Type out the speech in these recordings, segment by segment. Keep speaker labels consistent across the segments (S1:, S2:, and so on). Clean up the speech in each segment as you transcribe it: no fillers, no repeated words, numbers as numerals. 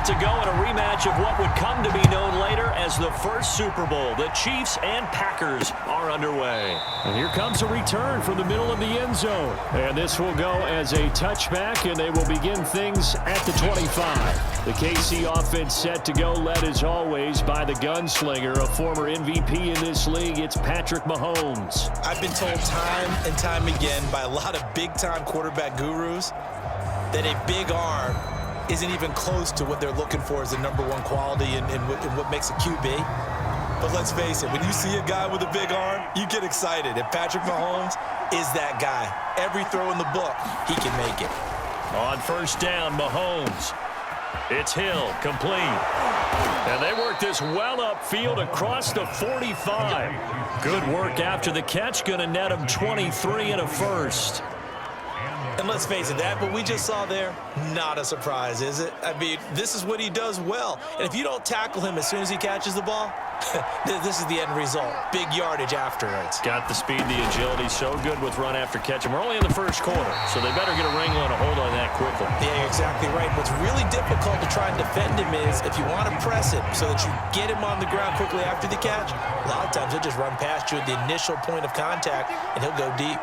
S1: to go in a rematch of what would come to be known later as the first Super Bowl. The Chiefs and Packers are underway.
S2: And here comes a return from the middle of the end zone. And this will go as a touchback, and they will begin things at the 25. The KC offense set to go, led as always by the gunslinger, a former MVP in this league. It's Patrick Mahomes.
S3: I've been told time and time again by a lot of big-time quarterback gurus that a big arm isn't even close to what they're looking for as the #1 quality in what makes a QB. But let's face it, when you see a guy with a big arm, you get excited. And Patrick Mahomes is that guy. Every throw in the book, he can make it.
S1: On first down, Mahomes. It's Hill, complete. And they work this well upfield across the 45. Good work after the catch, going to net him 23 and a first.
S3: And let's face it, that what we just saw there, not a surprise, is it? I mean, this is what he does well. And if you don't tackle him as soon as he catches the ball, this is the end result. Big yardage afterwards.
S1: Got the speed, the agility, so good with run after catch. And we're only in the first quarter, so they better get a wrangle and a hold on that quickly.
S3: Yeah, you're exactly right. What's really difficult to try and defend him is if you want to press it so that you get him on the ground quickly after the catch, a lot of times he'll just run past you at the initial point of contact, and he'll go deep.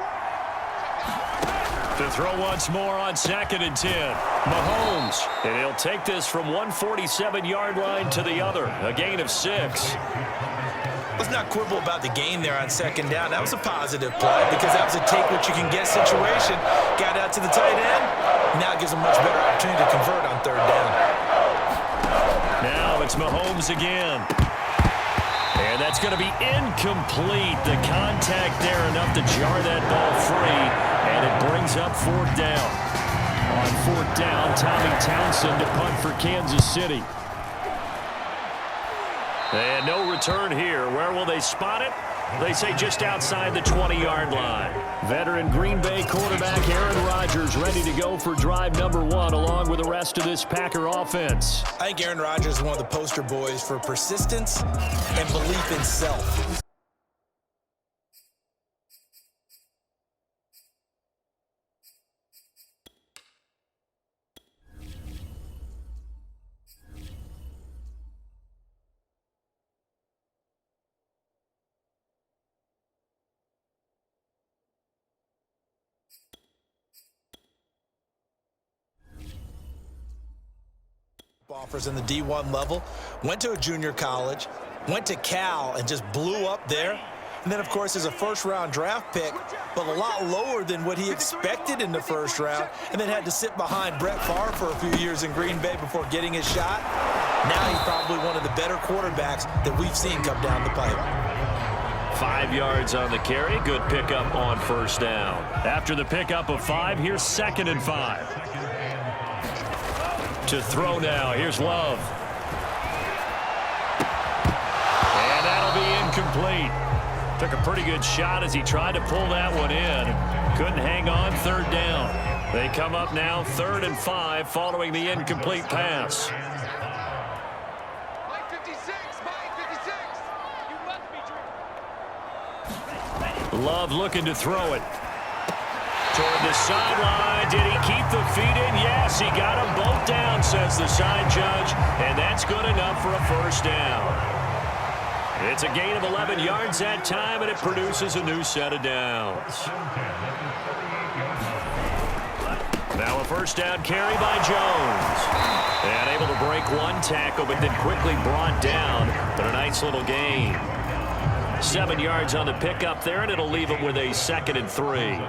S1: To throw once more on 2nd and 10. Mahomes. And he'll take this from 147-yard line to the other. A gain of 6.
S3: Let's not quibble about the gain there on 2nd down. That was a positive play because that was a take-what-you-can-get situation. Got out to the tight end. Now gives him a much better opportunity to convert on 3rd down.
S1: Now it's Mahomes again. And that's going to be incomplete. The contact there enough to jar that ball free. And it brings up 4th down. On 4th down, Tommy Townsend to punt for Kansas City. And no return here. Where will they spot it? They say just outside the 20-yard line. Veteran Green Bay quarterback Aaron Rodgers ready to go for drive #1 along with the rest of this Packer offense.
S3: I think Aaron Rodgers is one of the poster boys for persistence and belief in self. Offers in the D1 level, went to a junior college, went to Cal and just blew up there. And then, of course, is a first-round draft pick, but a lot lower than what he expected in the first round, and then had to sit behind Brett Favre for a few years in Green Bay before getting his shot. Now he's probably one of the better quarterbacks that we've seen come down the pipe.
S1: 5 yards on the carry. Good pickup on first down. After the pickup of 5, here's 2nd and 5. To throw now. Here's Love. And that'll be incomplete. Took a pretty good shot as he tried to pull that one in. Couldn't hang on 3rd down. They come up now 3rd and 5 following the incomplete pass. Love looking to throw it. Toward the sideline. Did he keep the feet in? Yes, he got them both down, says the side judge. And that's good enough for a first down. It's a gain of 11 yards that time, and it produces a new set of downs. Now a first down carry by Jones. And able to break one tackle, but then quickly brought down. But a nice little gain. 7 yards on the pickup there, and it'll leave him with a 2nd and 3.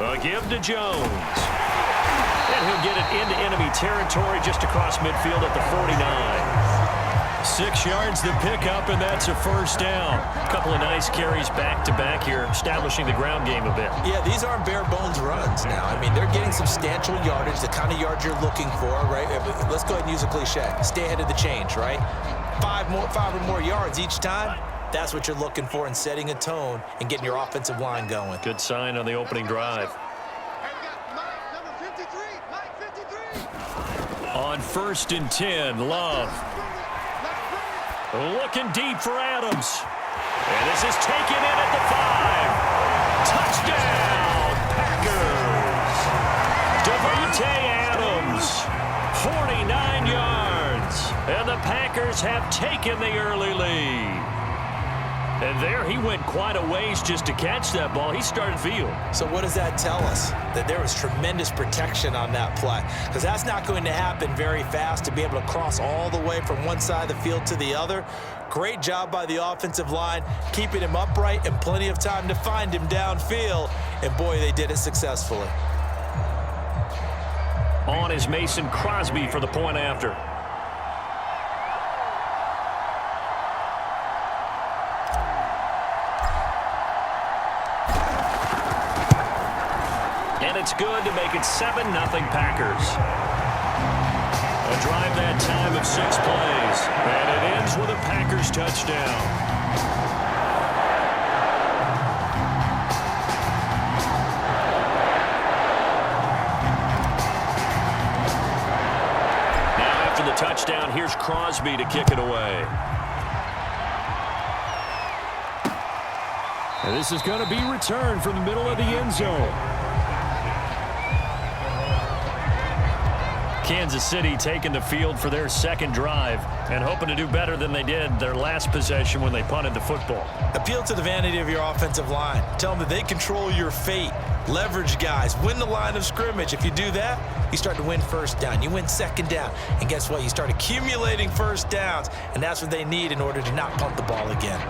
S1: A give to Jones. And he'll get it into enemy territory just across midfield at the 49. 6 yards the pickup, and that's a first down. A couple of nice carries back-to-back here, establishing the ground game a bit.
S3: Yeah, these aren't bare-bones runs now. I mean, they're getting substantial yardage, the kind of yards you're looking for, right? Let's go ahead and use a cliche. Stay ahead of the change, right? 5 or more yards each time. That's what you're looking for in setting a tone and getting your offensive line going.
S1: Good sign on the opening drive. On 1st and 10, Love. Looking deep for Adams. And this is taken in at the 5. Touchdown, Packers. Devontae Adams, 49 yards. And the Packers have taken the early lead. And there he went quite a ways just to catch that ball. He started field.
S3: So what does that tell us? That there was tremendous protection on that play. Because that's not going to happen very fast to be able to cross all the way from one side of the field to the other. Great job by the offensive line, keeping him upright and plenty of time to find him downfield. And boy, they did it successfully.
S1: On is Mason Crosby for the point after. And it's good to make it 7-0 Packers. A drive that time of 6 plays. And it ends with a Packers touchdown. Now after the touchdown, here's Crosby to kick it away.
S2: And this is going to be returned from the middle of the end zone.
S1: Kansas City taking the field for their second drive and hoping to do better than they did their last possession when they punted the football.
S3: Appeal to the vanity of your offensive line. Tell them that they control your fate. Leverage guys. Win the line of scrimmage. If you do that, you start to win first down. You win second down. And guess what? You start accumulating first downs. And that's what they need in order to not punt the ball again.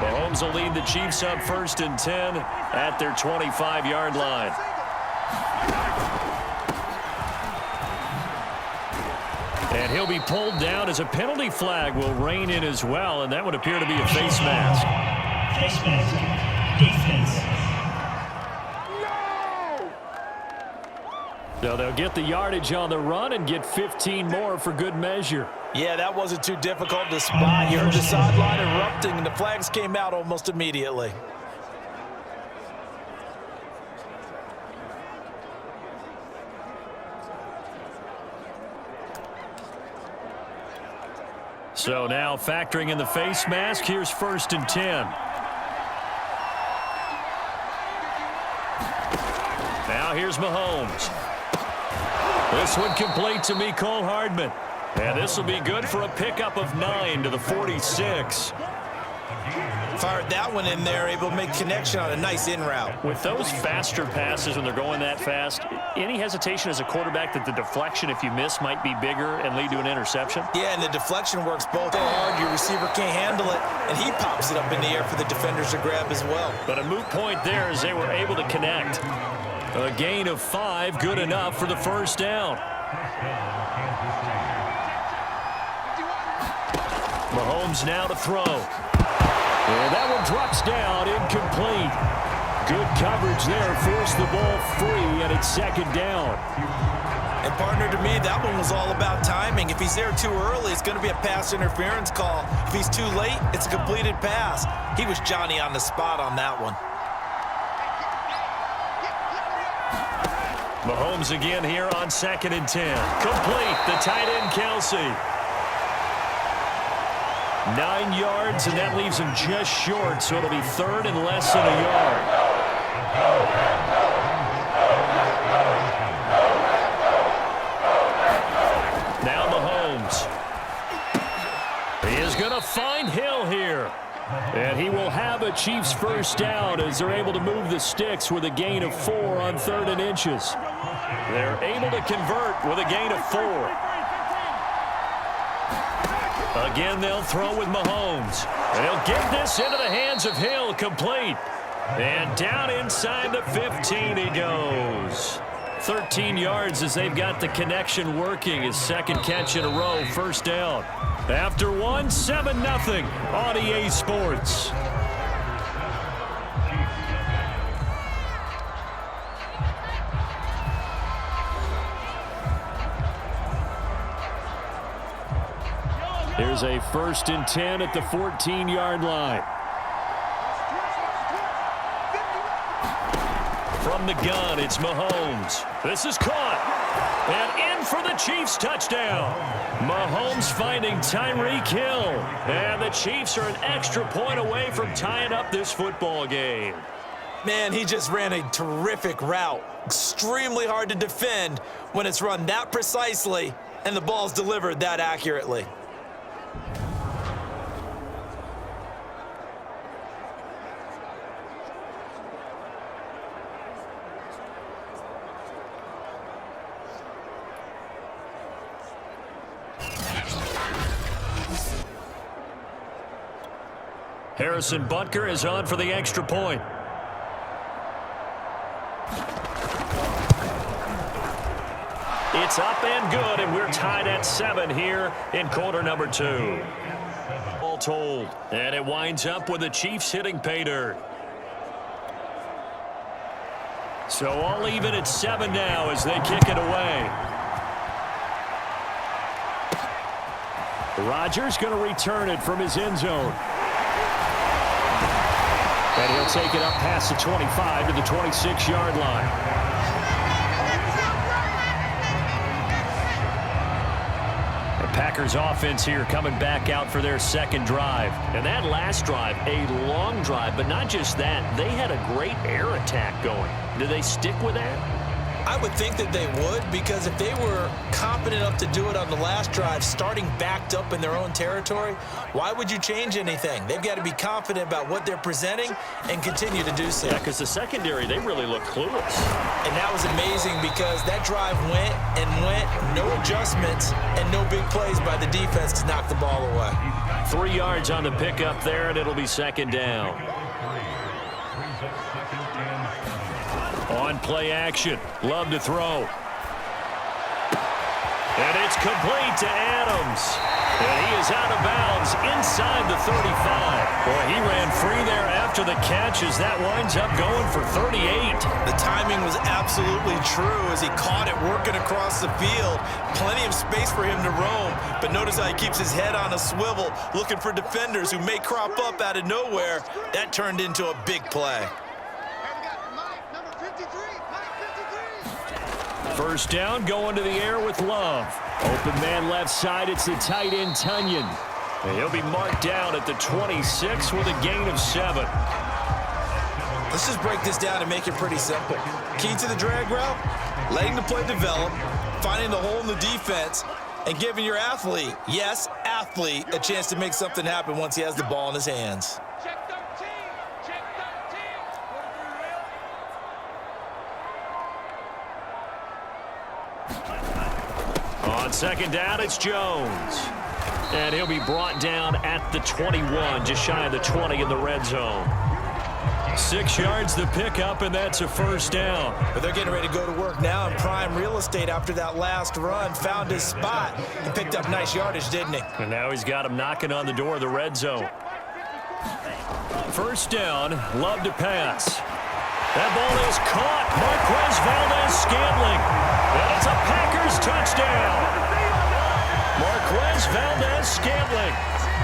S1: Mahomes will lead the Chiefs up 1st and 10 at their 25-yard line. And he'll be pulled down as a penalty flag will rein in as well, and that would appear to be a face mask.
S4: Face mask. Defense.
S2: So they'll get the yardage on the run and get 15 more for good measure.
S3: Yeah, that wasn't too difficult to spot. You heard the sideline erupting, and the flags came out almost immediately.
S1: So now factoring in the face mask, here's 1st and 10. Now here's Mahomes. This one complete to Mecole Hardman. And this will be good for a pickup of 9 to the 46.
S3: Fired that one in there, able to make connection on a nice in route.
S1: With those faster passes when they're going that fast, any hesitation as a quarterback that the deflection, if you miss, might be bigger and lead to an interception?
S3: Yeah, and the deflection works both hard. Your receiver can't handle it, and he pops it up in the air for the defenders to grab as well.
S1: But a moot point there as they were able to connect. A gain of 5, good enough for the first down. Mahomes now to throw. And that one drops down, incomplete. Good coverage there, forced the ball free, and it's 2nd down.
S3: And partner, to me, that one was all about timing. If he's there too early, it's going to be a pass interference call. If he's too late, it's a completed pass. He was Johnny on the spot on that one.
S1: Mahomes again here on 2nd and 10. Complete, the tight end Kelsey. 9 yards, and that leaves him just short, so it'll be 3rd and less than a yard. Now Mahomes. He is going to find Hill here. And he will have a Chiefs first down as they're able to move the sticks with a gain of 4 on 3rd and inches. They're able to convert with a gain of 4. Again, they'll throw with Mahomes. And he'll get this into the hands of Hill, complete. And down inside the 15 he goes. 13 yards as they've got the connection working. His 2nd catch in a row, first down. After one, 7-0 on EA Sports. Here's a 1st and 10 at the 14-yard line. From the gun, it's Mahomes. This is caught. And
S2: in for the Chiefs touchdown. Mahomes finding Tyreek Hill. And the Chiefs are an extra point away from tying up this football game.
S3: Man, he just ran a terrific route. Extremely hard to defend when it's run that precisely and the ball's delivered that accurately.
S2: Harrison Butker is on for the extra point. It's up and good, and we're tied at 7 here in quarter number 2. All told, and it winds up with the Chiefs hitting pay dirt. So all even at 7 now as they kick it away. Rodgers going to return it from his end zone. And he'll take it up past the 25 to the 26-yard line. The Packers offense here coming back out for their second drive. And that last drive, a long drive, but not just that. They had a great air attack going. Do they stick with that?
S3: I would think that they would, because if they were confident enough to do it on the last drive, starting backed up in their own territory, why would you change anything? They've got to be confident about what they're presenting and continue to do so.
S2: Yeah, because the secondary, they really look clueless.
S3: And that was amazing because that drive went and went, no adjustments and no big plays by the defense to knock the ball away.
S2: 3 yards on the pickup there, and it'll be second down. On play action, Love to throw. And it's complete to Adams. And he is out of bounds inside the 35. Boy, he ran free there after the catch as that winds up going for 38.
S3: The timing was absolutely true as he caught it working across the field. Plenty of space for him to roam, but notice how he keeps his head on a swivel looking for defenders who may crop up out of nowhere. That turned into a big play.
S2: First down, going to the air with Love. Open man left side, it's the tight end, Tunyon. And he'll be marked down at the 26 with a gain of 7.
S3: Let's just break this down and make it pretty simple. Key to the drag route, letting the play develop, finding the hole in the defense, and giving your athlete, yes, athlete, a chance to make something happen once he has the ball in his hands.
S2: On second down, it's Jones. And he'll be brought down at the 21, just shy of the 20 in the red zone. 6 yards the pickup, and that's a first down.
S3: But they're getting ready to go to work now in prime real estate after that last run. Found his spot and picked up nice yardage, didn't he?
S2: And now he's got him knocking on the door of the red zone. First down, Love to pass. That ball is caught. Marquez Valdez-Scantling. And it's a Packers touchdown. Marquez Valdez-Scantling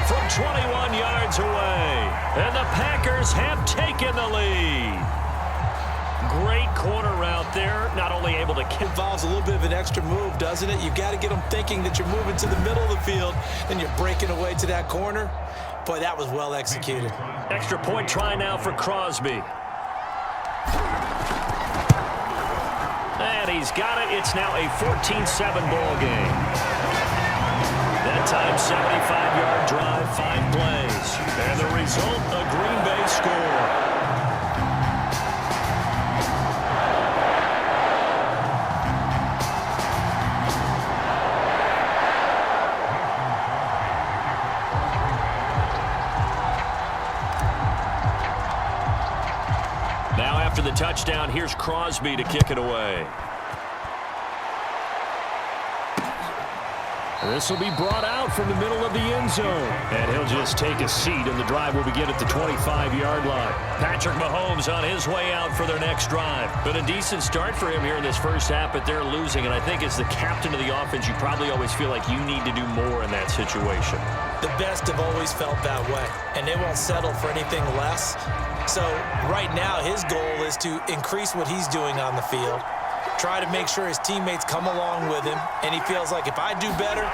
S2: from 21 yards away. And the Packers have taken the lead. Great corner route there. Not only able to kick.
S3: Involves a little bit of an extra move, doesn't it? You got to get them thinking that you're moving to the middle of the field and you're breaking away to that corner. Boy, that was well executed.
S2: Extra point try now for Crosby. And he's got it. It's now a 14-7 ball game. That time, 75-yard drive, 5 plays. And the result, a Green Bay score. Now after the touchdown, here's Crosby to kick it away. This will be brought out from the middle of the end zone. And he'll just take a seat, and the drive will begin at the 25-yard line. Patrick Mahomes on his way out for their next drive. But a decent start for him here in this first half, but they're losing. And I think as the captain of the offense, you probably always feel like you need to do more in that situation.
S3: The best have always felt that way, and they won't settle for anything less. So right now, his goal is to increase what he's doing on the field try to make sure his teammates come along with him, and he feels like if I do better,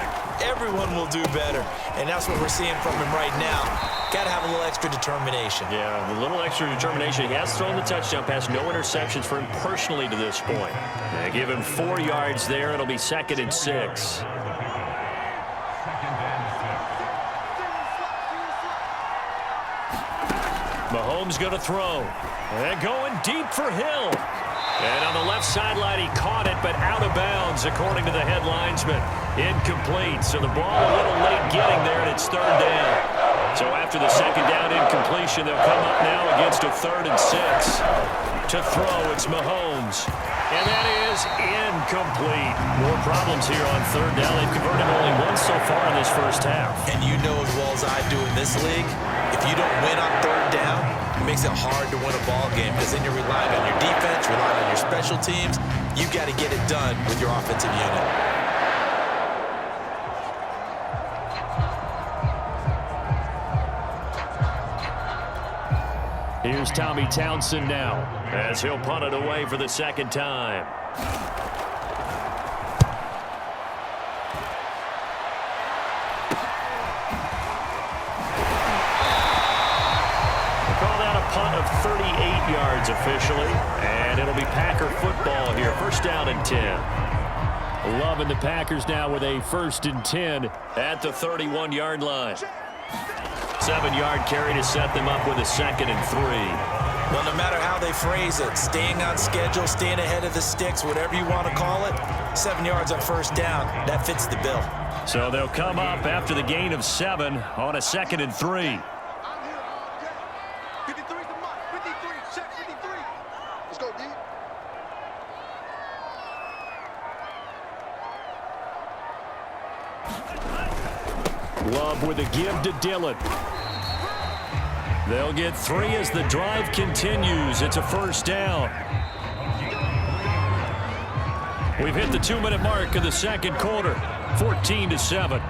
S3: everyone will do better. And that's what we're seeing from him right now. Got to have a little extra determination.
S2: Yeah, a little extra determination. He has thrown the touchdown pass, no interceptions for him personally to this point. They give him 4 yards there. It'll be 2nd and 6. Mahomes going to throw. And going deep for Hill. And on the left sideline, he caught it, but out of bounds, according to the head linesman. Incomplete. So the ball a little late getting there, and it's 3rd down. So after the 2nd down incompletion, they'll come up now against a 3rd and 6. To throw, it's Mahomes. And that is incomplete. More problems here on 3rd down. They've converted only once so far in this first half.
S3: And you know as well as I do in this league, if you don't win on 3rd down, it makes it hard to win a ball game because then you're relying on your defense, relying on your special teams. You've got to get it done with your offensive unit.
S2: Here's Tommy Townsend now as he'll punt it away for the 2nd time. Call that a punt of 38 yards officially, and it'll be Packer football here. 1st down and 10. Love and the Packers now with a 1st and 10 at the 31-yard line. 7-yard carry to set them up with a 2nd and 3.
S3: Well, no matter how they phrase it, staying on schedule, staying ahead of the sticks, whatever you want to call it, 7 yards on 1st down, that fits the bill.
S2: So they'll come up after the gain of 7 on a 2nd and 3. Love with a give to Dillon. They'll get 3 as the drive continues. It's a 1st down. We've hit the 2-minute mark of the 2nd quarter. 14-7.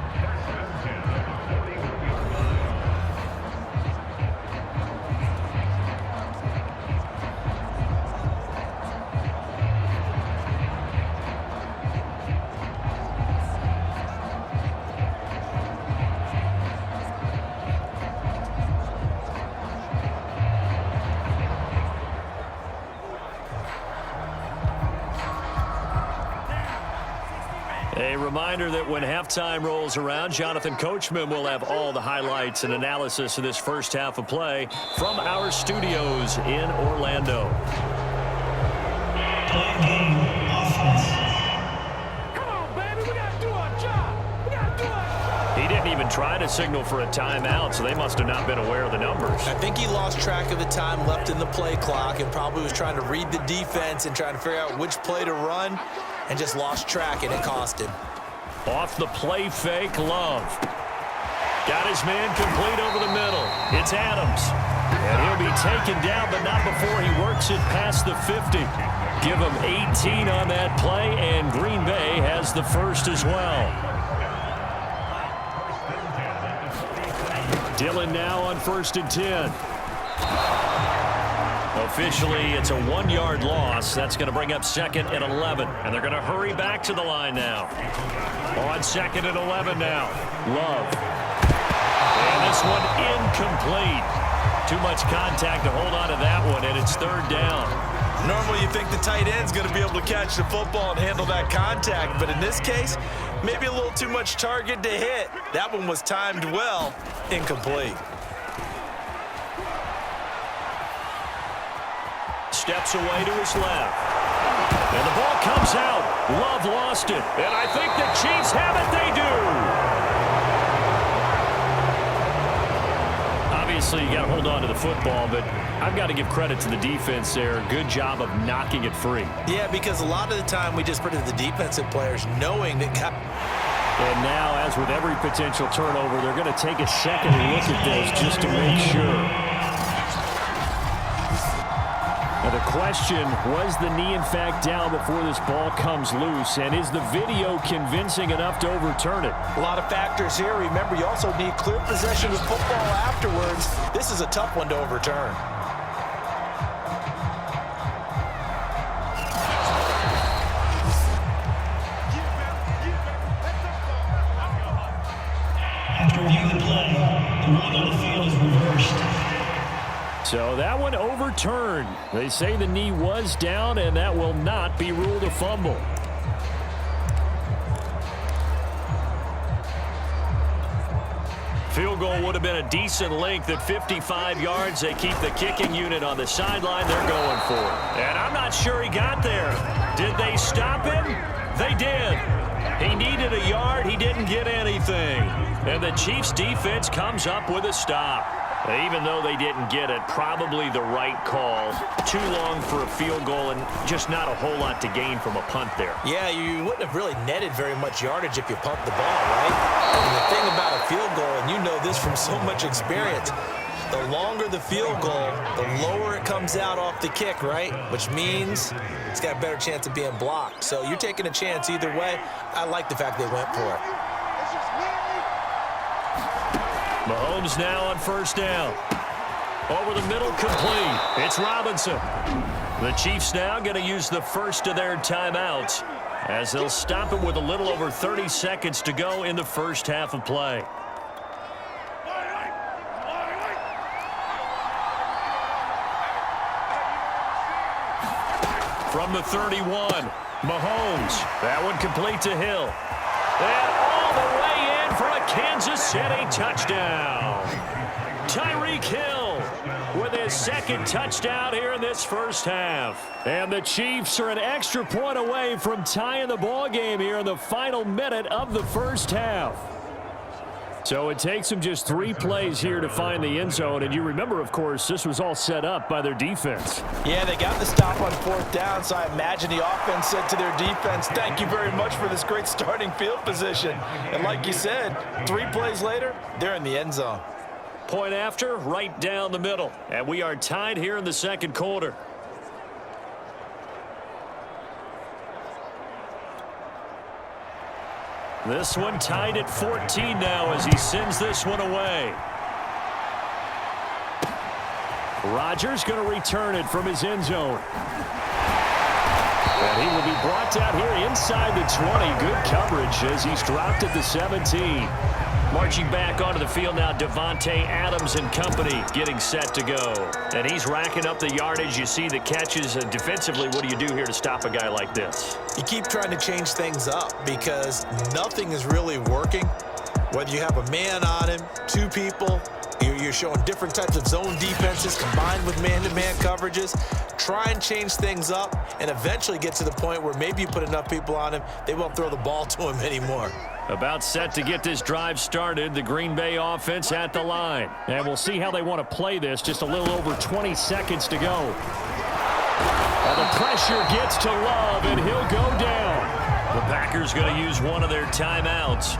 S2: A reminder that when halftime rolls around, Jonathan Coachman will have all the highlights and analysis of this first half of play from our studios in Orlando.
S5: Come on, baby, we gotta do our job. We gotta do our
S2: He didn't even try to signal for a timeout, so they must have not been aware of the numbers.
S3: I think he lost track of the time left in the play clock and probably was trying to read the defense and trying to figure out which play to run, and just lost track, and it cost him.
S2: Off the play fake, Love. Got his man complete over the middle. It's Adams. And he'll be taken down, but not before he works it past the 50. Give him 18 on that play, and Green Bay has the 1st as well. Dillon now on 1st and 10. Officially, it's a 1-yard loss. That's going to bring up 2nd and 11. And they're going to hurry back to the line now. On 2nd and 11 now. Love. And this one incomplete. Too much contact to hold on to that one, and it's 3rd down.
S3: Normally you think the tight end's going to be able to catch the football and handle that contact, but in this case, maybe a little too much target to hit. That one was timed well, incomplete.
S2: Steps away to his left. And the ball comes out. Love lost it. And I think the Chiefs have it. They do. Obviously, you got to hold on to the football, but I've got to give credit to the defense there. Good job of knocking it free.
S3: Yeah, because a lot of the time we just put it to the defensive players knowing that.
S2: And now, as with every potential turnover, they're going to take a second look at this just to make sure. Now the question, was the knee in fact down before this ball comes loose? And is the video convincing enough to overturn it?
S3: A lot of factors here. Remember, you also need clear possession of football afterwards. This is a tough one to overturn.
S4: The rule on the field is reversed.
S2: So that one overturned. They say the knee was down, and that will not be ruled a fumble.
S1: Field goal would have been a decent length at 55 yards. They keep the kicking unit on the sideline. They're going for it. And I'm not sure he got there. Did they stop him? They did. He needed a yard. He didn't get anything. And the Chiefs defense comes up with a stop. Even though they didn't get it, probably the right call. Too long for a field goal and just not a whole lot to gain from a punt there.
S3: Yeah, you wouldn't have really netted very much yardage if you pumped the ball, right? And the thing about a field goal, and you know this from so much experience, the longer the field goal, the lower it comes out off the kick, right? Which means it's got a better chance of being blocked. So you're taking a chance either way. I like the fact they went for it.
S1: Mahomes now on first down. Over the middle, complete. It's Robinson. The Chiefs now going to use the first of their timeouts as they'll stop it with a little over 30 seconds to go in the first half of play. From the 31, Mahomes. That one complete to Hill. And all the way in for a Kansas City touchdown. Tyreek Hill with his second touchdown here in this first half.
S2: And the Chiefs are an extra point away from tying the ball game here in the final minute of the first half. So it takes them just 3 plays here to find the end zone. And you remember, of course, this was all set up by their defense.
S3: Yeah, they got the stop on 4th down, so I imagine the offense said to their defense, thank you very much for this great starting field position. And like you said, 3 plays later, they're in the end zone.
S1: Point after, right down the middle. And we are tied here in the second quarter. This one tied at 14 now as he sends this one away.
S2: Rodgers going to return it from his end zone. And he will be brought down here inside the 20. Good coverage as he's dropped at the 17.
S1: Marching back onto the field now, Davante Adams and company getting set to go. And he's racking up the yardage. You see the catches. Defensively, what do you do here to stop a guy like this?
S3: You keep trying to change things up because nothing is really working. Whether you have a man on him, 2 people, you're showing different types of zone defenses combined with man-to-man coverages. Try and change things up and eventually get to the point where maybe you put enough people on him, they won't throw the ball to him anymore.
S1: About set to get this drive started, the Green Bay offense at the line.
S2: And we'll see how they want to play this. Just a little over 20 seconds to go. And the pressure gets to Love, and he'll go down.
S1: The Packers going to use one of their timeouts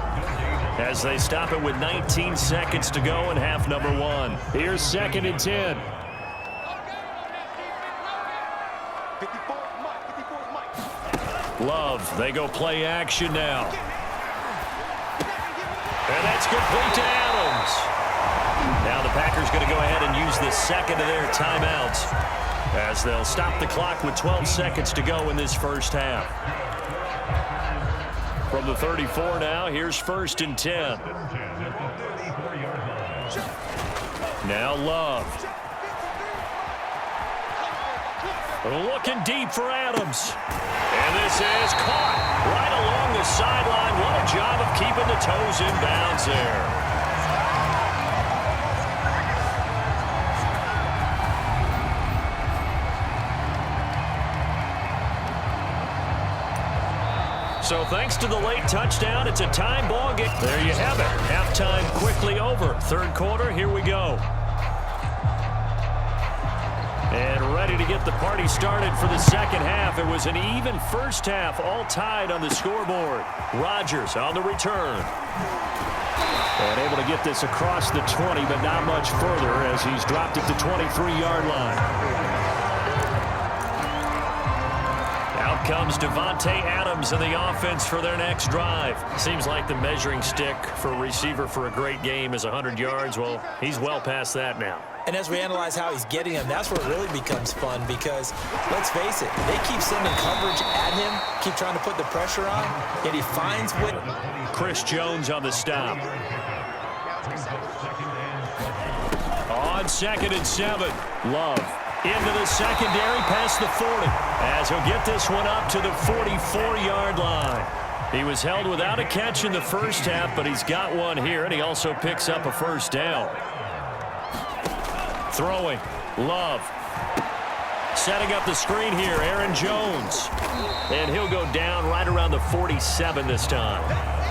S1: as they stop it with 19 seconds to go in half number 1.
S2: Here's 2nd and 10.
S1: Love, they go play action now. And that's complete to Adams. Now the Packers going to go ahead and use the second of their timeouts as they'll stop the clock with 12 seconds to go in this first half. From the 34 now, here's 1st and 10. Now Love. Looking deep for Adams. And this is caught right along the sideline. What a job of keeping the toes in bounds there. So thanks to the late touchdown, it's a time ball game. There you have it. Halftime quickly over. 3rd quarter, here we go. And ready to get the party started for the second half. It was an even first half, all tied on the scoreboard. Rodgers on the return.
S2: And able to get this across the 20, but not much further as he's dropped at the 23-yard line.
S1: Out comes Davante Adams in the offense for their next drive. Seems like the measuring stick for a receiver for a great game is 100 yards. Well, he's well past that now.
S3: And as we analyze how he's getting him, that's where it really becomes fun because, let's face it, they keep sending coverage at him, keep trying to put the pressure on, yet he finds what...
S1: Chris Jones on the stop.
S2: On 2nd and 7. Love into the secondary past the 40. As he'll get this one up to the 44-yard line. He was held without a catch in the first half, but he's got one here, and he also picks up a first down. Throwing. Love. Setting up the screen here, Aaron Jones. And he'll go down right around the 47 this time.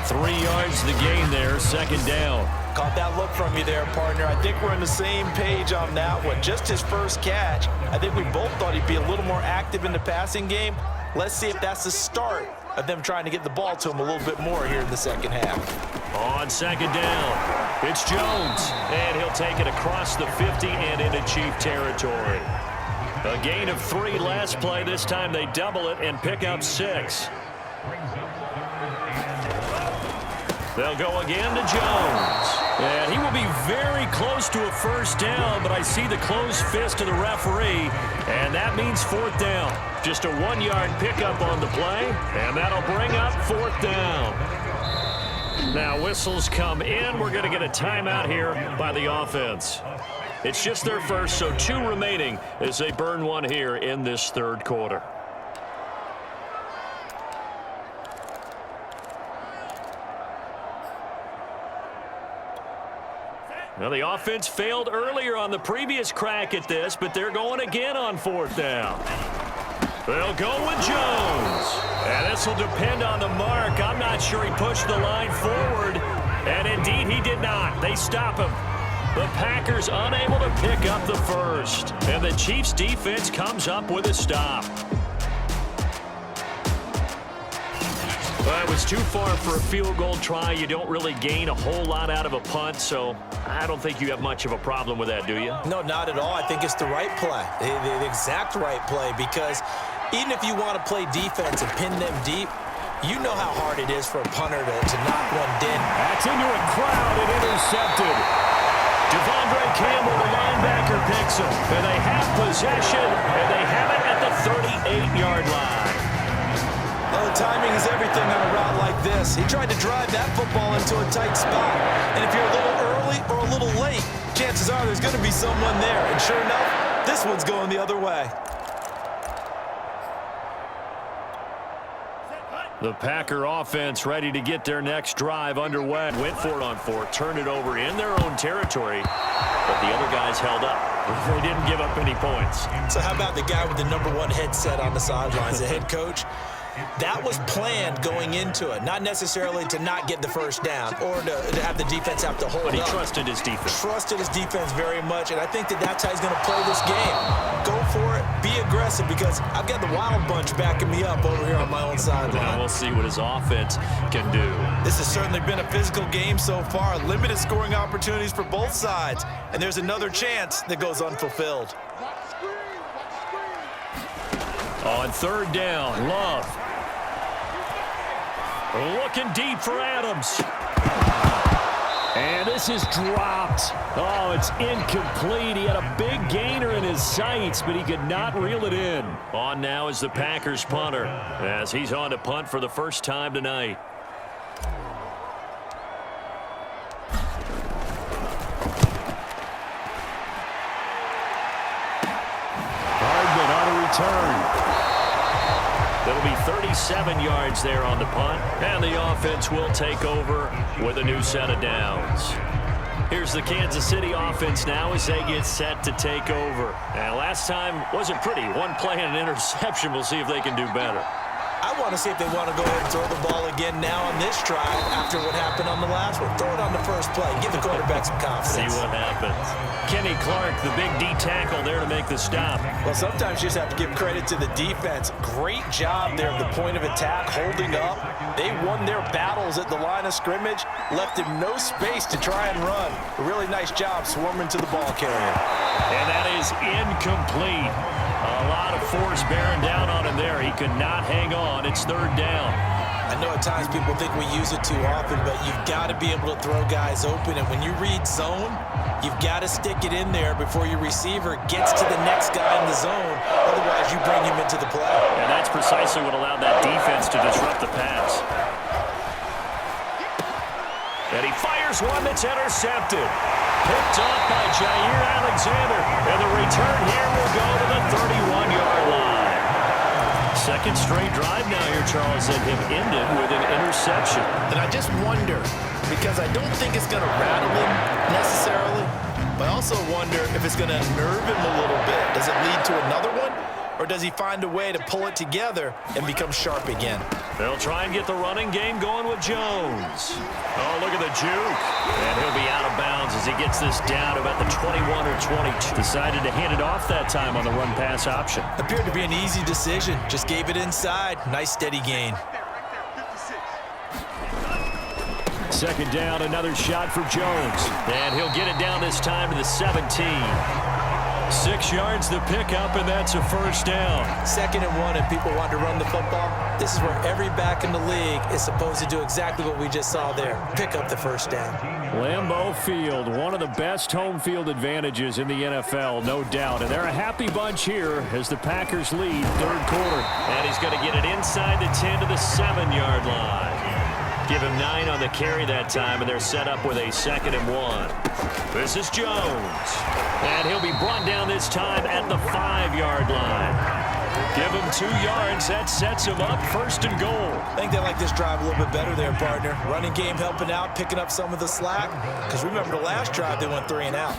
S2: 3 yards to the gain there, 2nd down.
S3: Caught that look from you there, partner. I think we're on the same page on that one. Just his first catch. I think we both thought he'd be a little more active in the passing game. Let's see if that's the start of them trying to get the ball to him a little bit more here in the second half.
S2: On 2nd down, it's Jones. And he'll take it across the 50 and into Chief territory. A gain of 3 last play. This time they double it and pick up 6. They'll go again to Jones. And he will be very close to a first down, but I see the closed fist of the referee, and that means 4th down. Just a 1-yard pickup on the play, and that'll bring up 4th down. Now whistles come in. We're going to get a timeout here by the offense. It's just their first, so 2 remaining as they burn one here in this 3rd quarter. Well, the offense failed earlier on the previous crack at this, but they're going again on 4th down. They'll go with Jones. And this will depend on the mark. I'm not sure he pushed the line forward. And indeed, he did not. They stop him. The Packers unable to pick up the first. And the Chiefs defense comes up with a stop. Well, it was too far for a field goal try. You don't really gain a whole lot out of a punt, so I don't think you have much of a problem with that, do you?
S3: No, not at all. I think it's the right play, the exact right play, because even if you want to play defense and pin them deep, you know how hard it is for a punter to knock one dead.
S2: That's into a crowd and intercepted. Devondre Campbell, the linebacker, picks him. And they have possession, and they have it at the 38-yard line.
S3: Well, timing is everything on a route like this. He tried to drive that football into a tight spot. And if you're a little early or a little late, chances are there's going to be someone there. And sure enough, this one's going the other way.
S2: The Packer offense ready to get their next drive underway. Went for it on 4th, turned it over in their own territory, but the other guys held up. They didn't give up any points.
S3: So how about the guy with the #1 headset on the sidelines, the head coach? That was planned going into it, not necessarily to not get the first down or to have the defense have to hold up.
S2: But he trusted his defense.
S3: Trusted his defense very much, and I think that's how he's going to play this game. Go for it, be aggressive, because I've got the wild bunch backing me up over here on my own sideline.
S2: Now we'll see what his offense can do.
S3: This has certainly been a physical game so far. Limited scoring opportunities for both sides, and there's another chance that goes unfulfilled.
S2: On 3rd down, Love. Looking deep for Adams. And this is dropped. Oh, it's incomplete. He had a big gainer in his sights, but he could not reel it in. On now is the Packers punter, as he's on to punt for the first time tonight. Hardman on a return. It'll be 37 yards there on the punt, and the offense will take over with a new set of downs. Here's the Kansas City offense now as they get set to take over. And last time wasn't pretty. 1 play and an interception. We'll see if they can do better.
S3: I want to see if they want to go ahead and throw the ball again now on this drive after what happened on the last one. Throw it on the first play. Give the quarterback some confidence.
S2: See what happens. Kenny Clark, the big D tackle there to make the stop.
S3: Well, sometimes you just have to give credit to the defense. Great job there at the point of attack, holding up. They won their battles at the line of scrimmage, left him no space to try and run. A really nice job swarming to the ball carrier.
S2: And that is incomplete. A lot of force bearing down on him there. He could not hang on. It's 3rd down.
S3: I know at times people think we use it too often, but you've got to be able to throw guys open. And when you read zone, you've got to stick it in there before your receiver gets to the next guy in the zone. Otherwise, you bring him into the play.
S2: And that's precisely what allowed that defense to disrupt the pass. And he fires one that's intercepted. Picked off by Jair Alexander. And the return here will go to the 31-yard line. Second straight drive now here, Charles, that have ended with an interception.
S3: And I just wonder, because I don't think it's going to rattle him necessarily, but I also wonder if it's going to unnerve him a little bit. Does it lead to another one? Or does he find a way to pull it together and become sharp again?
S2: They'll try and get the running game going with Jones. Oh, look at the juke. And he'll be out of bounds as he gets this down about the 21 or 22. Decided to hand it off that time on the run-pass option.
S3: Appeared to be an easy decision. Just gave it inside. Nice steady gain.
S2: Second down, another shot for Jones. And he'll get it down this time to the 17. 6 yards the pickup, and that's a first down.
S3: 2nd and 1, and people want to run the football. This is where every back in the league is supposed to do exactly what we just saw there. Pick up the first down.
S2: Lambeau Field, one of the best home field advantages in the NFL, no doubt. And they're a happy bunch here as the Packers lead third quarter. And he's going to get it inside the 10 to the 7-yard line. Give him 9 on the carry that time, and they're set up with a 2nd and 1. This is Jones. And he'll be brought down this time at the 5-yard line. Give him 2 yards. That sets him up 1st and goal.
S3: I think they like this drive a little bit better there, partner. Running game helping out, picking up some of the slack. Because remember the last drive, they went 3 and out.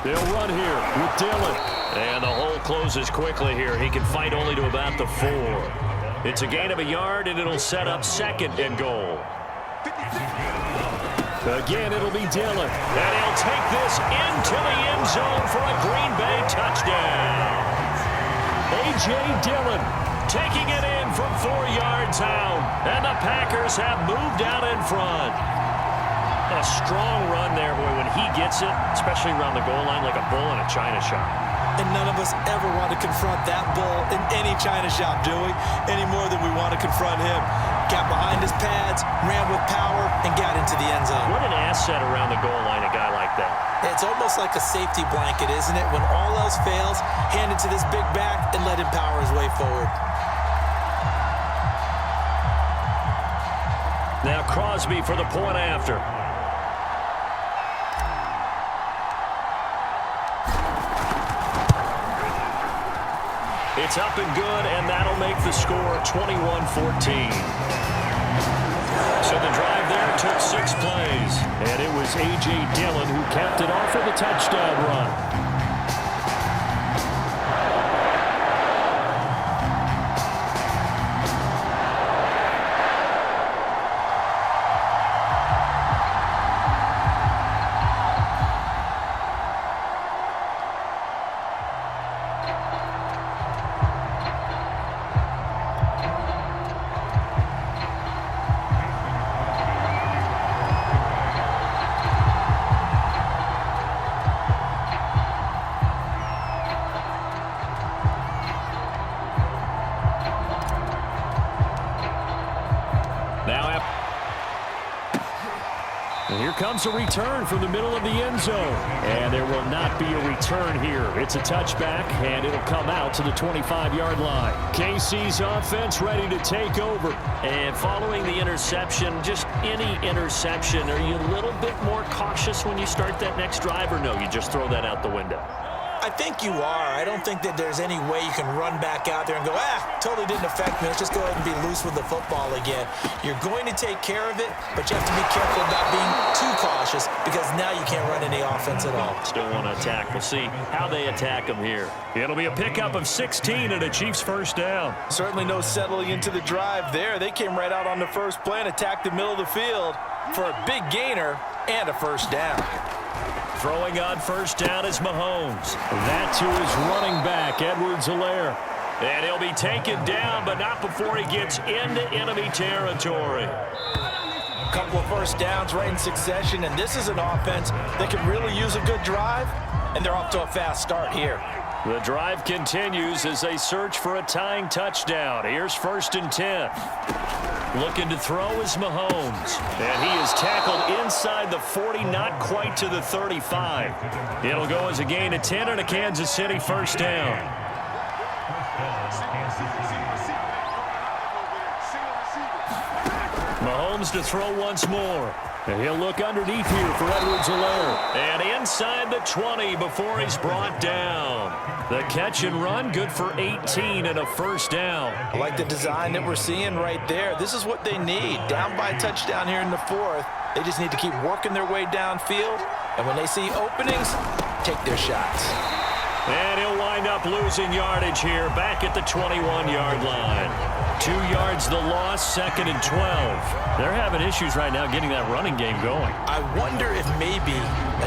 S2: They'll run here with Dillon. And the hole closes quickly here. He can fight only to about the 4. It's a gain of a yard, and it'll set up 2nd and goal. Again, it'll be Dillon. And he'll take this into the end zone for a Green Bay touchdown. A.J. Dillon taking it in from 4 yards out. And the Packers have moved out in front. A strong run there, boy, when he gets it, especially around the goal line, like a bull in a china shop.
S3: And none of us ever want to confront that bull in any china shop, do we? Any more than we want to confront him. Got behind his pads, ran with power, and got into the end zone.
S2: What an asset around the goal line, a guy like that.
S3: It's almost like a safety blanket, isn't it? When all else fails, hand it to this big back and let him power his way forward.
S2: Now Crosby for the point after. It's up and good, and that'll make the score 21-14. So the drive there took 6 plays, and it was A.J. Dillon who capped it off with a touchdown run. Comes a return from the middle of the end zone. And there will not be a return here. It's a touchback, and it'll come out to the 25-yard line. KC's offense ready to take over. And following the interception, just any interception, are you a little bit more cautious when you start that next drive, or no, you just throw that out the window?
S3: I think you are. I don't think that there's any way you can run back out there and go, totally didn't affect me. Let's just go ahead and be loose with the football again. You're going to take care of it, but you have to be careful about being too cautious because now you can't run any offense at all.
S2: Still want to attack. We'll see how they attack them here. It'll be a pickup of 16 and a Chiefs first down.
S3: Certainly no settling into the drive there. They came right out on the first play and attacked the middle of the field for a big gainer and a first down.
S2: Throwing on first down is Mahomes. That to his running back, Edwards-Helaire. And he'll be taken down, but not before he gets into enemy territory.
S3: A couple of first downs right in succession, and this is an offense that can really use a good drive, and they're off to a fast start here.
S2: The drive continues as they search for a tying touchdown. Here's 1st and 10. Looking to throw is Mahomes. And he is tackled inside the 40, not quite to the 35. It'll go as a gain of 10 and a Kansas City first down. Mahomes to throw once more. And he'll look underneath here for Edwards-Helaire.
S1: And inside the 20 before he's brought down. The catch and run, good for 18 and a first down.
S3: I like the design that we're seeing right there. This is what they need. Down by a touchdown here in the fourth. They just need to keep working their way downfield. And when they see openings, take their shots.
S1: And he'll wind up losing yardage here back at the 21-yard line. 2 yards the loss, 2nd and 12.
S2: They're having issues right now getting that running game going.
S3: I wonder if maybe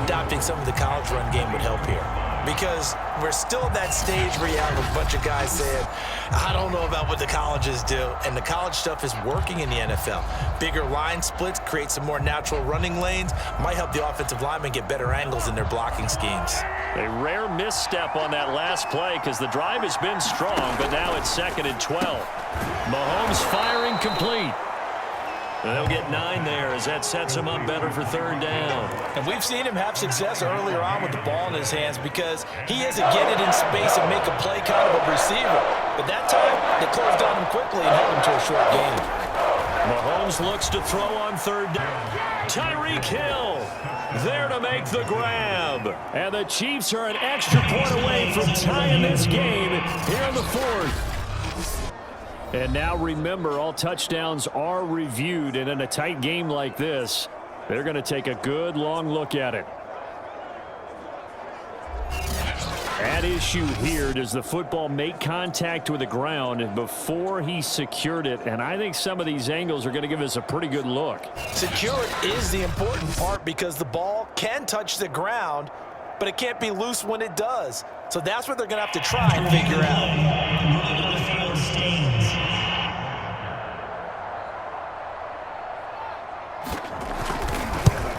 S3: adopting some of the college run game would help here. Because we're still at that stage where you have a bunch of guys saying, I don't know about what the colleges do. And the college stuff is working in the NFL. Bigger line splits, create some more natural running lanes, might help the offensive linemen get better angles in their blocking schemes.
S2: A rare misstep on that last play because the drive has been strong, but now it's 2nd and 12. Mahomes firing complete.
S1: They'll get 9 there as that sets him up better for 3rd down.
S3: And we've seen him have success earlier on with the ball in his hands because he has to get it in space and make a play kind of a receiver. But that time, they closed on him quickly and held him to a short game.
S1: Mahomes looks to throw on 3rd down. Tyreek Hill there to make the grab.
S2: And the Chiefs are an extra point away from tying this game here in the 4th. And now remember, all touchdowns are reviewed, and in a tight game like this, they're going to take a good long look at it. At issue here, does the football make contact with the ground before he secured it? And I think some of these angles are going to give us a pretty good look.
S3: Secure it is the important part because the ball can touch the ground, but it can't be loose when it does. So that's what they're going to have to try and figure out.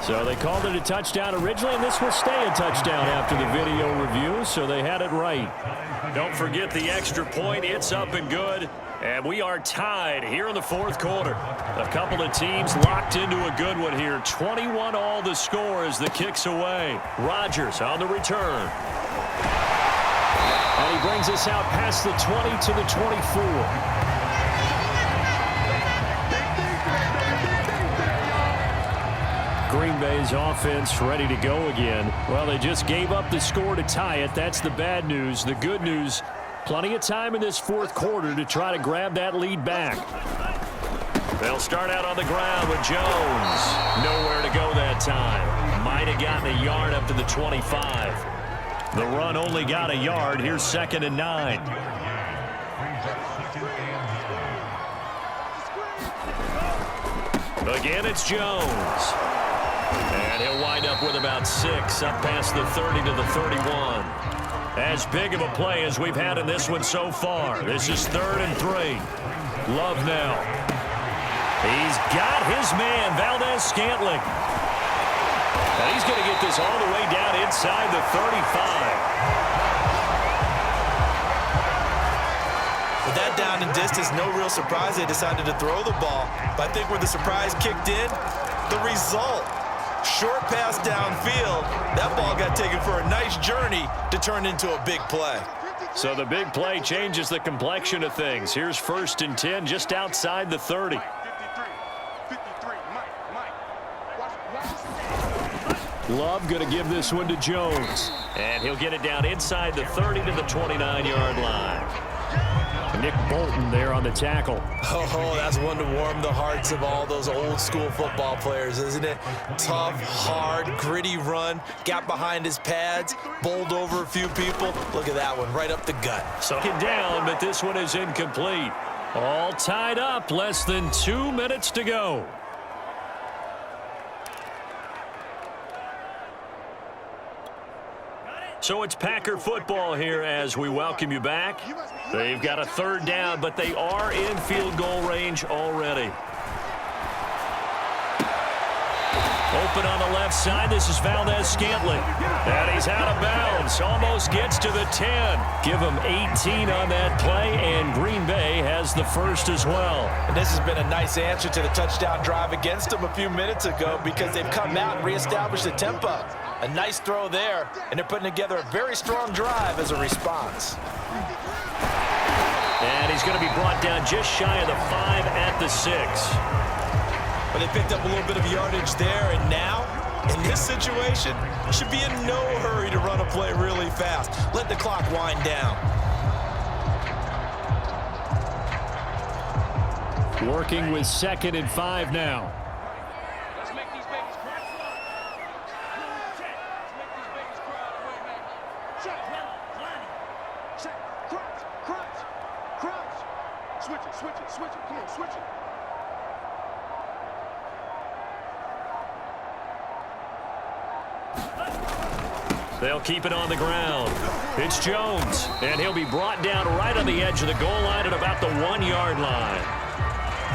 S2: So they called it a touchdown originally, and this will stay a touchdown after the video review, so they had it right.
S1: Don't forget the extra point. It's up and good. And we are tied here in the 4th quarter. A couple of teams locked into a good one here. 21 all the score as the kick's away. Rodgers on the return.
S2: And he brings us out past the 20 to the 24. Green Bay's offense ready to go again. Well, they just gave up the score to tie it. That's the bad news. The good news, plenty of time in this 4th quarter to try to grab that lead back.
S1: They'll start out on the ground with Jones. Nowhere to go that time. Might have gotten a yard up to the 25. The run only got a yard. Here's 2nd and 9. Again, it's Jones. And he'll wind up with about 6 up past the 30 to the 31. As big of a play as we've had in this one so far. This is 3rd and 3. Love now. He's got his man, Valdez-Scantling. And he's going to get this all the way down inside the 35.
S3: With that down and distance, no real surprise they decided to throw the ball. But I think where the surprise kicked in, the result. Short pass downfield. That ball got taken for a nice journey to turn into a big play.
S2: So the big play changes the complexion of things. Here's 1st and 10 just outside the 30. Love going to give this one to Jones.
S1: And he'll get it down inside the 30 to the 29-yard line.
S2: Nick Bolton there on the tackle.
S3: Oh, that's one to warm the hearts of all those old school football players, isn't it? Tough, hard, gritty run, got behind his pads, bowled over a few people. Look at that one, right up the gut.
S1: So get down, but this one is incomplete.
S2: All tied up, less than 2 minutes to go.
S1: So it's Packer football here as we welcome you back. They've got a 3rd down, but they are in field goal range already. Open on the left side. This is Valdez-Scantling. And he's out of bounds. Almost gets to the 10. Give him 18 on that play, and Green Bay has the first as well.
S3: And this has been a nice answer to the touchdown drive against them a few minutes ago because they've come out and reestablished the tempo. A nice throw there, and they're putting together a very strong drive as a response.
S1: And he's going to be brought down just shy of the 5 at the 6.
S3: But they picked up a little bit of yardage there, and now, in this situation, should be in no hurry to run a play really fast. Let the clock wind down.
S2: Working with 2nd and 5 now.
S5: Let's make these babies cry. Check. Let's make these babies cry the way, man. Check. Check. Crunch. Switch it. Come on, switch it.
S1: They'll keep it on the ground. It's Jones, and he'll be brought down right on the edge of the goal line at about the 1-yard line.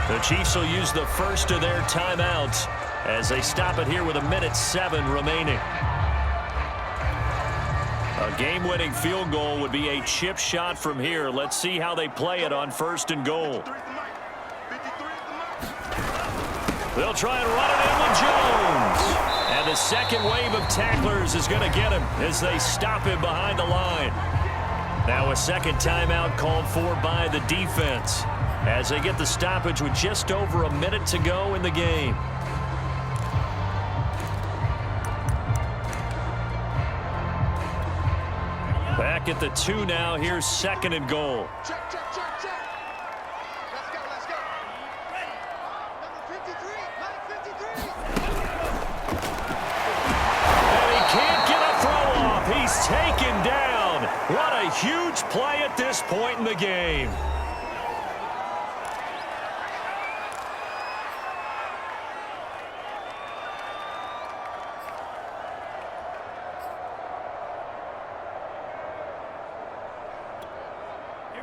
S1: The Chiefs will use the first of their timeouts as they stop it here with 1:07 remaining. A game-winning field goal would be a chip shot from here. Let's see how they play it on 1st and goal. They'll try and run it in with Jones. And the second wave of tacklers is going to get him as they stop him behind the line. Now a second timeout called for by the defense as they get the stoppage with just over a minute to go in the game. Back at the 2 now. Here's 2nd and goal.
S5: Check. Let's go. Ready. Number 53.
S1: And he can't get a throw off. He's taken down. What a huge play at this point in the game.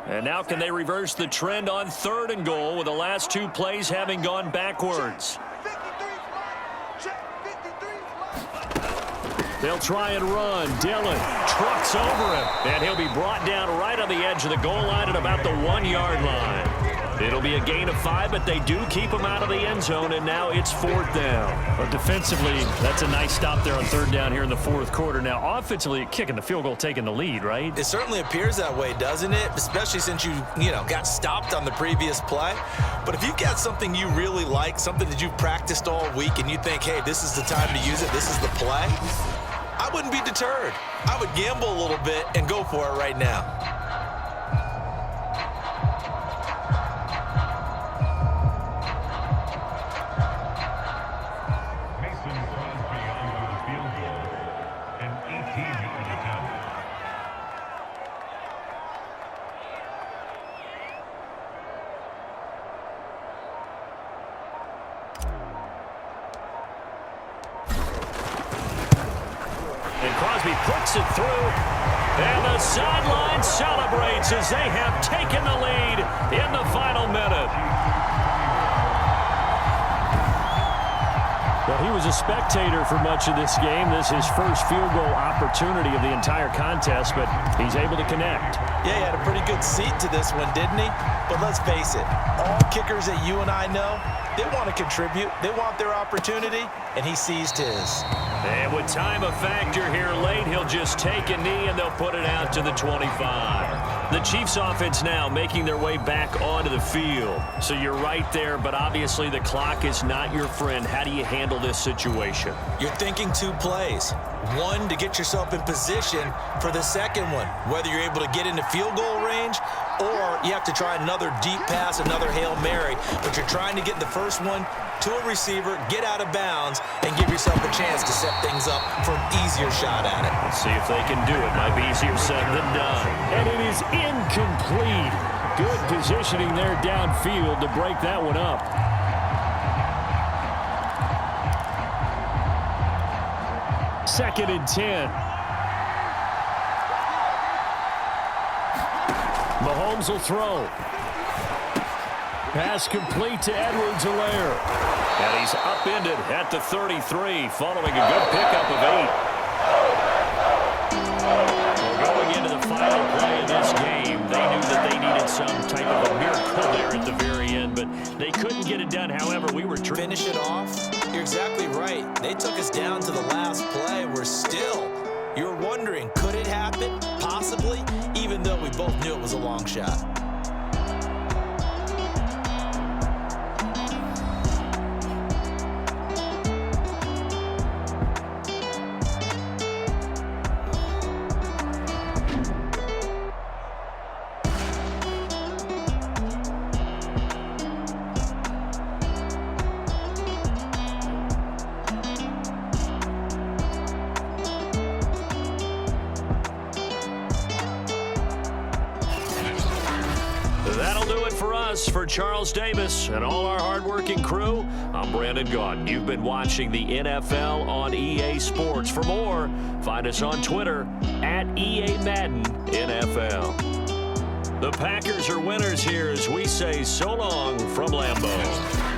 S1: And now can they reverse the trend on 3rd and goal with the last 2 plays having gone backwards? They'll try and run. Dillon trucks over him, and he'll be brought down right on the edge of the goal line at about the 1-yard line. It'll be a gain of 5, but they do keep him out of the end zone, and now it's 4th down.
S2: But defensively, that's a nice stop there on 3rd down here in the 4th quarter. Now, offensively, kicking the field goal, taking the lead, right?
S3: It certainly appears that way, doesn't it? Especially since you got stopped on the previous play. But if you've got something you really like, something that you've practiced all week, and you think, hey, this is the time to use it, this is the play, I wouldn't be deterred. I would gamble a little bit and go for it right now.
S1: Puts it through, and the sideline celebrates as they have taken the lead in the final minute.
S2: Well, he was a spectator for much of this game. This is his first field goal opportunity of the entire contest, but he's able to connect.
S3: Yeah, he had a pretty good seat to this one, didn't he? But let's face it, all kickers that you and I know, they want to contribute. They want their opportunity, and he seized his.
S1: And with time a factor here late, he'll just take a knee, and they'll put it out to the 25. The Chiefs offense now making their way back onto the field. So you're right there, but obviously the clock is not your friend. How do you handle this situation?
S3: You're thinking 2 plays. One, to get yourself in position for the second one, whether you're able to get into field goal range or you have to try another deep pass, another Hail Mary. But you're trying to get the first one to a receiver, get out of bounds, and give yourself a chance to set things up for an easier shot at it.
S1: Let's see if they can do it. Might be easier said than done.
S2: And it is incomplete. Good positioning there downfield to break that one up. Second and 10. Mahomes will throw. Pass complete to Edwards-Helaire.
S1: And he's upended at the 33 following a good pickup of 8. Well, going into the final play of this game, they knew that they needed some type of a miracle there at the very end, but they couldn't get it done. However, we were trying
S3: to finish it off. You're exactly right. They took us down to the last play. We're still, you're wondering, could it happen? Possibly, even though we both knew it was a long shot.
S1: for us. For Charles Davis and all our hardworking crew, I'm Brandon Gaudin. You've been watching the NFL on EA Sports. For more, find us on Twitter at EA Madden NFL. The Packers are winners here as we say so long from Lambeau.